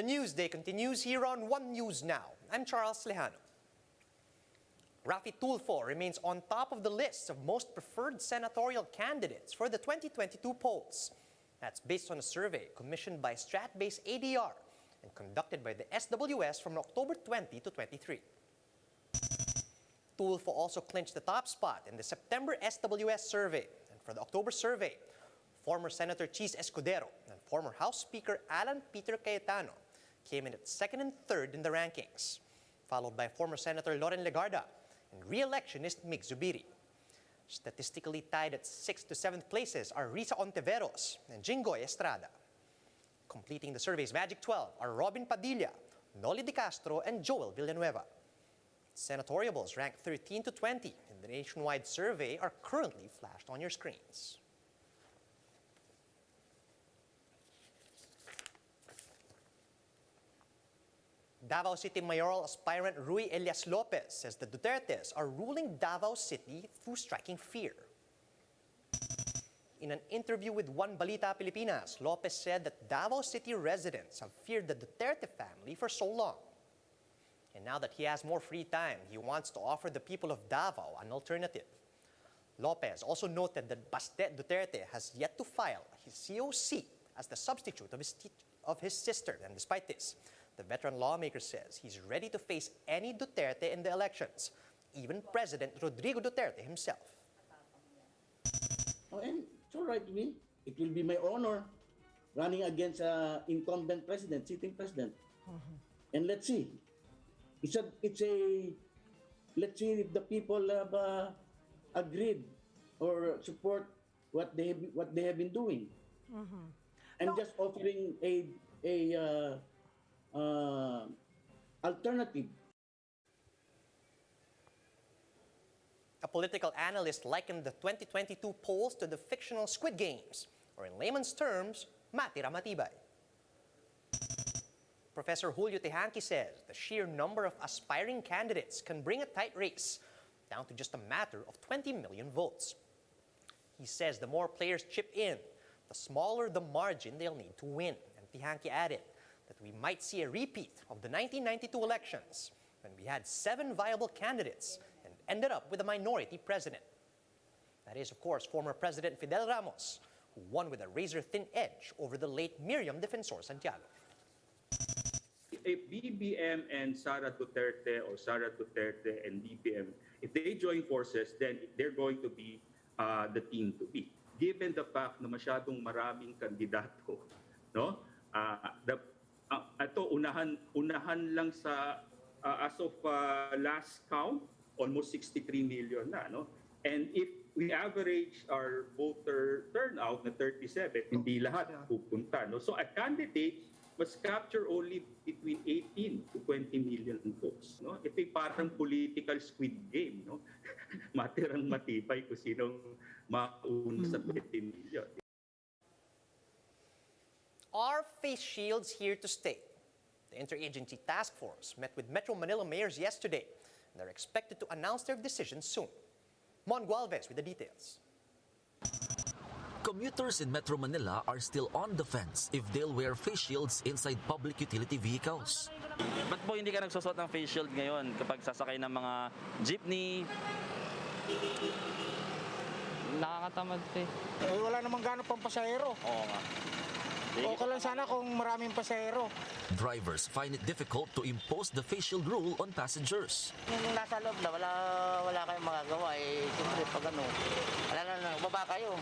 The Newsday continues here on One News Now. I'm Charles Lejano. Rafi Tulfo remains on top of the list of most preferred senatorial candidates for the 2022 polls. That's based on a survey commissioned by Stratbase ADR and conducted by the SWS from October 20 to 23. Tulfo also clinched the top spot in the September SWS survey, and for the October survey, former Senator Cheese Escudero and former House Speaker Alan Peter Cayetano came in at second and third in the rankings, followed by former Senator Loren Legarda and re-electionist Mig Zubiri. Statistically tied at 6th to 7th places are Risa Ontiveros and Jinggoy Estrada. Completing the survey's Magic 12 are Robin Padilla, Noli De Castro, and Joel Villanueva. Senatoriables ranked 13 to 20 in the nationwide survey are currently flashed on your screens. Davao City mayoral aspirant Rui Elias Lopez says the Dutertes are ruling Davao City through striking fear. In an interview with One Balita Pilipinas, Lopez said that Davao City residents have feared the Duterte family for so long. And now that he has more free time, he wants to offer the people of Davao an alternative. Lopez also noted that Baste Duterte has yet to file his COC as the substitute of his sister. And despite this, the veteran lawmaker says he's ready to face any Duterte in the elections, even President Rodrigo Duterte himself. Oh, and it's all right with me. It will be my honor running against an incumbent president, sitting president. And let's see. Let's see if the people have agreed or support what they have been doing. I'm just offering a alternative. A political analyst likened the 2022 polls to the fictional Squid Games, or in layman's terms, matira matibay. Professor Julio Tehanqui says the sheer number of aspiring candidates can bring a tight race down to just a matter of 20 million votes. He says the more players chip in, the smaller the margin they'll need to win. And Tehanqui added that we might see a repeat of the 1992 elections when we had 7 viable candidates and ended up with a minority president. That is, of course, former President Fidel Ramos, who won with a razor-thin edge over the late Miriam Defensor Santiago. If BBM and Sara Duterte or Sara Duterte and BBM, if they join forces, then they're going to be the team to beat. Given the fact na masyadong maraming kandidato, no? Ito unahan lang sa as of last count, almost 63 million na, no? And if we average our voter turnout na 37, hindi lahat pupunta, no? So a candidate must capture only between 18 to 20 million votes, no? Ito ay parang political squid game, no? Matirang matibay kung sinong mauna sa 20 million. Are face shields here to stay? The interagency task force met with Metro Manila mayors yesterday, and they're expected to announce their decision soon. Mon Gualvez with the details. Commuters in Metro Manila are still on the fence if they'll wear face shields inside public utility vehicles. Ba't po hindi ka nagsusot ng face shield ngayon kapag sasakay ng mga jeepney? Nakakatamad eh. Wala namang gano'ng pampasahero. Oo nga. Okay lang sana kung maraming pasahero. Drivers find it difficult to impose the face shield rule on passengers. Yung nasa loob na, wala kayong magagawa. Siyempre, pag baba kayo.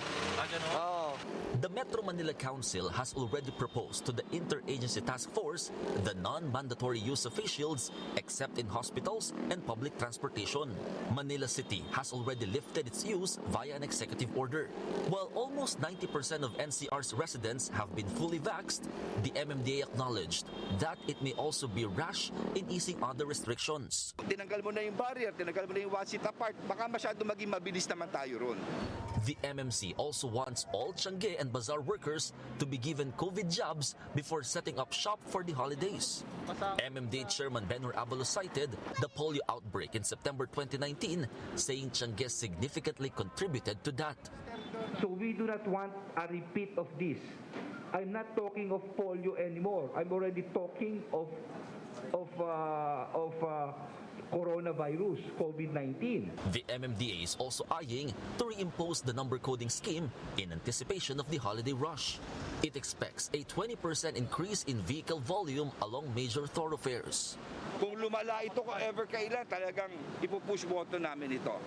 Oo. The Metro Manila Council has already proposed to the Interagency Task Force the non-mandatory use of face shields except in hospitals and public transportation. Manila City has already lifted its use via an executive order. While almost 90% of NCR's residents have been fully vaxxed, the MMDA acknowledged that it may also be rash in easing other restrictions. Tinanggal mo na yung barrier, tinanggal mo na yung 1 seat apart, baka masyado maging mabilis naman tayo ron. The MMC also wants all Tiangge and bazaar workers to be given COVID jobs before setting up shop for the holidays. MMDA Chairman Benhur Abalos cited the polio outbreak in September 2019, saying Tiangge significantly contributed to that. So we do not want a repeat of this. I'm not talking of polio anymore. I'm already talking of coronavirus, COVID-19. The MMDA is also eyeing to reimpose the number coding scheme in anticipation of the holiday rush. It expects a 20% increase in vehicle volume along major thoroughfares. Kung lumala ito kung ever kailan, talagang ipupush button namin ito.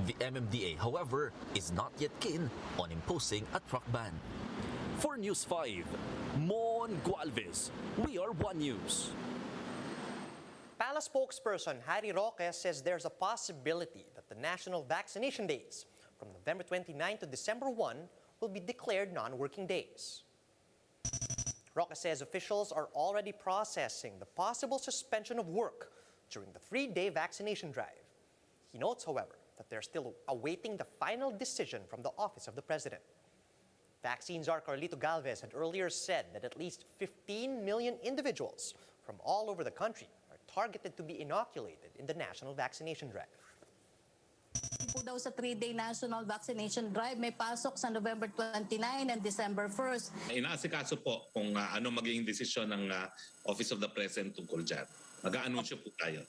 The MMDA, however, is not yet keen on imposing a truck ban. For News 5, Mon Gualvez, we are One News. Palace spokesperson Harry Roque says there's a possibility that the national vaccination days from November 29 to December 1 will be declared non-working days. Roque says officials are already processing the possible suspension of work during the 3-day vaccination drive. He notes, however, that they're still awaiting the final decision from the Office of the President. Vaccine czar Carlito Galvez had earlier said that at least 15 million individuals from all over the country are targeted to be inoculated in the National Vaccination Drive. Po daw sa 3-day National Vaccination Drive, may pasok sa November 29 and December 1st. Inaasikaso po kung ano magiging desisyon ng Office of the President tungkol dyan. Mag-aanunsyo po tayo.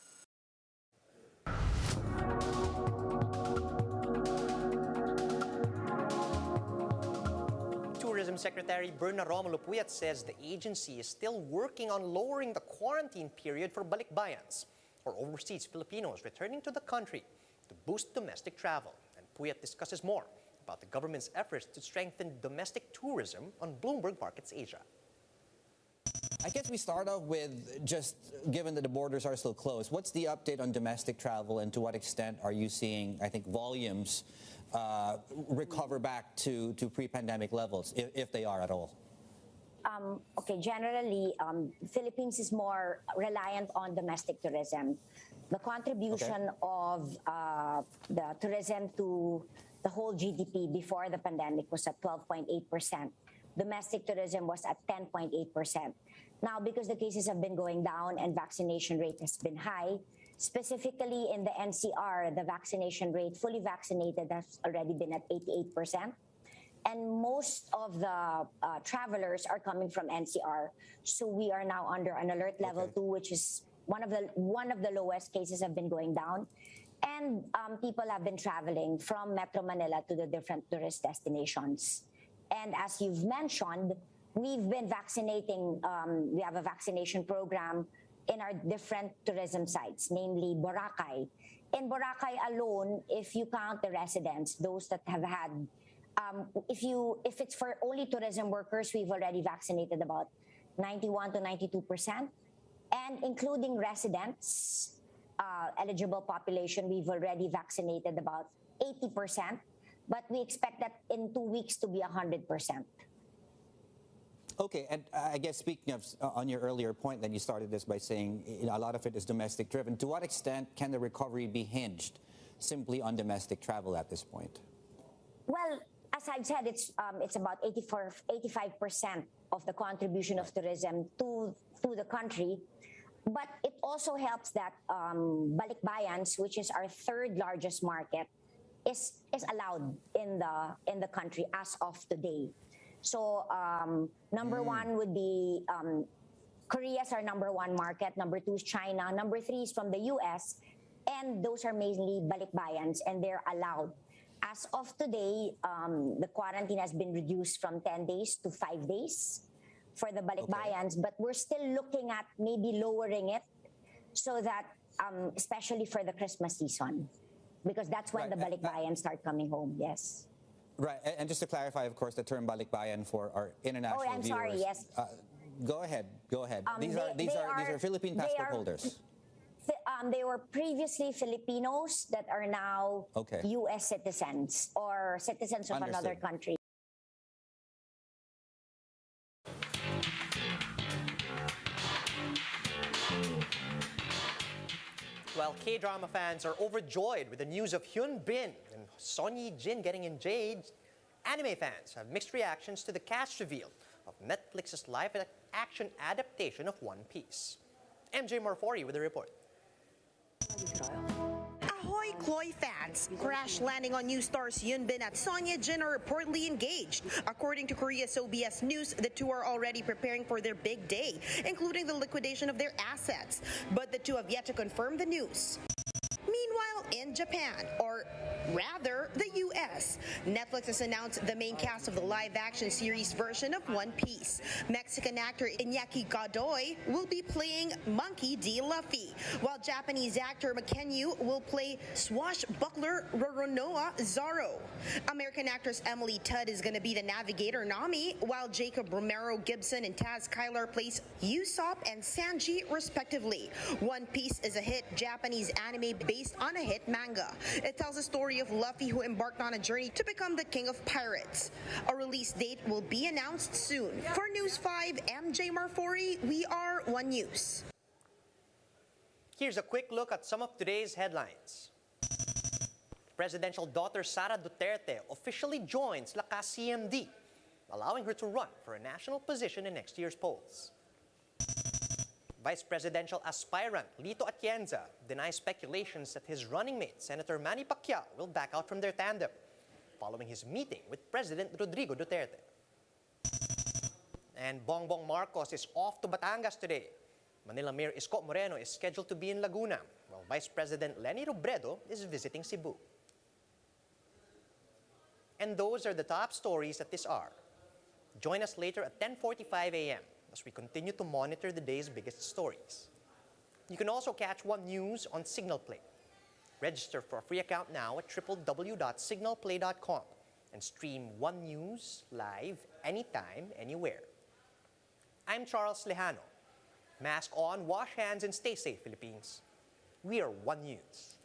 Tourism Secretary Berna Romulo Puyat says the agency is still working on lowering the quarantine period for balikbayans, or overseas Filipinos returning to the country, to boost domestic travel. And Puyat discusses more about the government's efforts to strengthen domestic tourism on Bloomberg Markets Asia. I guess we start off with, just given that the borders are still closed, what's the update on domestic travel, and to what extent are you seeing, I think, volumes recover back to pre-pandemic levels, if they are at all? Okay, generally, Philippines is more reliant on domestic tourism. The contribution of the tourism to the whole GDP before the pandemic was at 12.8%. Domestic tourism was at 10.8%. Now, because the cases have been going down and vaccination rate has been high, specifically in the NCR, the vaccination rate, fully vaccinated, has already been at 88%. And most of the travelers are coming from NCR. So we are now under an alert level 2, which is one of the lowest cases have been going down. And people have been traveling from Metro Manila to the different tourist destinations. And as you've mentioned, we've been vaccinating, we have a vaccination program in our different tourism sites, namely Boracay. In Boracay alone, if you count the residents, those that have had, if it's for only tourism workers, we've already vaccinated about 91 to 92%. And including residents, eligible population, we've already vaccinated about 80%. But we expect that in 2 weeks to be 100%. Okay, and I guess speaking of, on your earlier point, then you started this by saying a lot of it is domestic driven. To what extent can the recovery be hinged simply on domestic travel at this point? Well, as I've said, it's about 85% of the contribution of tourism to the country. But it also helps that balikbayans, which is our third largest market, is allowed in the country as of today. So number one would be Korea's our number one market. Number 2 is China. Number 3 is from the US. And those are mainly balikbayans, and they're allowed. As of today, the quarantine has been reduced from 10 days to 5 days for the balikbayans. But we're still looking at maybe lowering it so that, especially for the Christmas season, because that's when the balikbayans start coming home, yes. Right, and just to clarify, of course, the term balikbayan for our international viewers. Sorry, yes. Go ahead. These are Philippine passport holders. They were previously Filipinos that are now U.S. citizens or citizens of another country. While K-drama fans are overjoyed with the news of Hyun Bin and Son Ye Jin getting engaged, anime fans have mixed reactions to the cast reveal of Netflix's live-action adaptation of One Piece. MJ Marfori with the report. Ahoy Kloy fans. Crash landing on new stars Yoon Bin at Sonya Jin are reportedly engaged. According to Korea's OBS News, the two are already preparing for their big day, including the liquidation of their assets. But the two have yet to confirm the news. Meanwhile, in Japan, or rather, the U.S., Netflix has announced the main cast of the live-action series version of One Piece. Mexican actor Iñaki Godoy will be playing Monkey D. Luffy, while Japanese actor Makenyu will play swashbuckler Roronoa Zoro. American actress Emily Tudd is going to be the navigator Nami, while Jacob Romero Gibson and Taz Kyler plays Usopp and Sanji, respectively. One Piece is a hit Japanese anime based on a hit manga. It tells the story of Luffy, who embarked on a journey to become the king of pirates. A release date will be announced soon. For News 5, MJ Marfori, we are One News. Here's a quick look at some of today's headlines. Presidential daughter Sara Duterte officially joins Lakas CMD, allowing her to run for a national position in next year's polls. Vice presidential aspirant Lito Atienza denies speculations that his running mate, Senator Manny Pacquiao, will back out from their tandem, following his meeting with President Rodrigo Duterte. And Bongbong Marcos is off to Batangas today. Manila Mayor Isko Moreno is scheduled to be in Laguna, while Vice President Leni Robredo is visiting Cebu. And those are the top stories at this hour. Join us later at 10:45 a.m. as we continue to monitor the day's biggest stories. You can also catch One News on Signal Play. Register for a free account now at www.signalplay.com and stream One News live anytime, anywhere. I'm Charles Lejano. Mask on, wash hands, and stay safe, Philippines. We are One News.